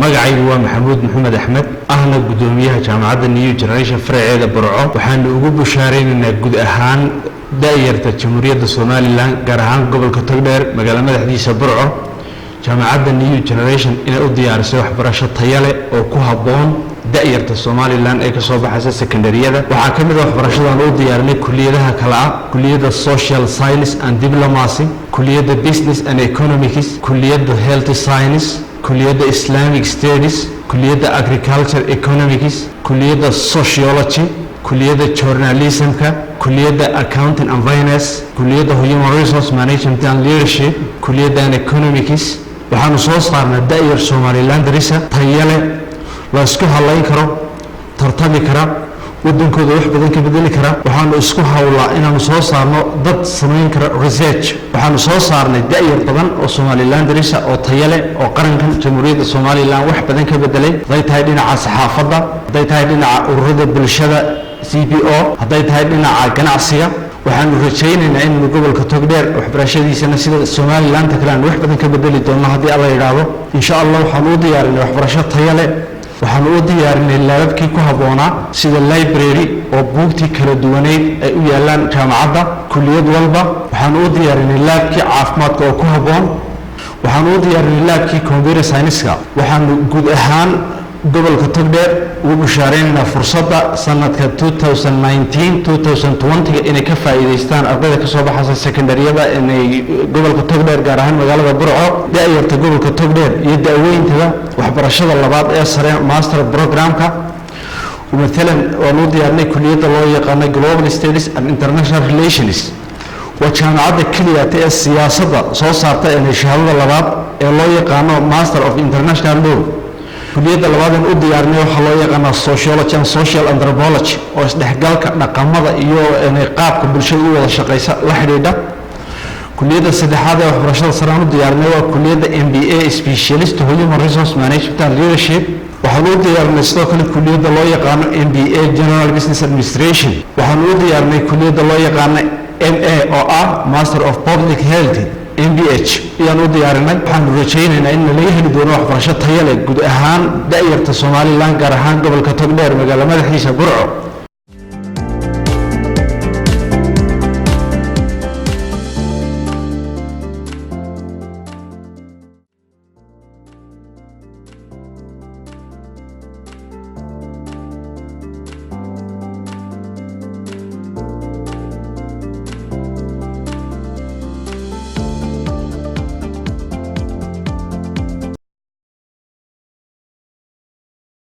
magacaygu waa Maxamuud Maxamed Axmed ahna gudoomiyaha jaamacadda New Generation Farceeda Burco waxaan ugu bushaareynaa guud ahaan daayirta Jamhuuriyadda Soomaaliland gaar ahaan gobolka Togdheer magaalada madaxdiisa Burco jaamacadda New Generation inay u diyaarisay waxbarasho tayo leh oo ku habboon daayirta Soomaaliland ee ka soo baxaysa secondariyada waxaa kamid ah waxbarashadan u diyaarinay kulliyadaha kala ah kulliyadda Social Science and Diplomacy kulliyadda Business and Economics kulliyadda Health Science kulliyadda Islamic Studies kulliyadda Agriculture Economics kulliyadda Sociology kulliyadda Journalism kulliyadda Accounting and Finance kulliyadda Human Resource Management and Leadership kulliyadda Economics waxaanu soo saarnaa daayir Somaliland darisa tayo leh la isku halayn karo tartami kara wadankooda wax badan ka bedeli kara waxaanu isku hawlaa inaanu soo saarno dad sameyn kara research waxaanu soo saarnay daayir badan oo Somaliland darisa oo tayo leh oo qarankan Jamhuuriyadda Somaliland wax badan ka bedelay haday tahay dhinaca saxaafadda haday tahay dhinaca ururada bulshada CBO haday tahay dhinaca ganacsiga waxaanu rajaynaynaa in gobolka Togdheer waxbarashadiisana sida Somaliland kale aan wax badan ka bedeli doono haddii Allah yiraahdo insha Allah waxaan u diyaarinay waxbarasho tayo leh waxaan u diyaarinay laababkii ku habboonaa sida library oo buugtii kala duwaneed ay u yaalaan jaamacadda kulliyad walba waxaan u diyaarinay laabkii caafimaadka oo ku habboon waxaan u diyaarinay laabkii computer science waxaan guud ahaan gobolka Togdheer ugu bushaareynaa fursadda sanadka 2019-2020 inay ka faa'iideystaan ardayda ka soo baxaysa secondariyada inay gobolka Togdheer gaar ahaan magaalada Burco daayirta gobolka Togdheer iyo daaweynta waxbarashada labaad ee sare master programka ومثلا ونوديارني كلية لو يقانا Global Studies and International Relations وجامعة كلية السياسة سو صارت إن الشهادة اللباب لو يقانا Master of International Law كلية اللباب وديارني وحلو يقانا Sociology and Social Anthropology وإصدحقالك نقامة إيو نقاب بالشيء والشقيسة لحديدة كلية السدحادة وحبرشة سرعان وديارني وكلية MBA Specialist Human Resource Management and Leadership waxaan u diyaarinay sidoo kale kulliyadda loo yaqaan MBA General Business Administration waxaan u diyaarinay kulliyadda loo yaqaan MA oo ah Master of Public Health MBH ayaan u diyaarinay waxaan rajaynaynaa in laga heli doono waxbarasho tayo leh guud ahaan daayirta Somaliland gaar ahaan gobolka Togdheer magaalada madaxdiisa Burco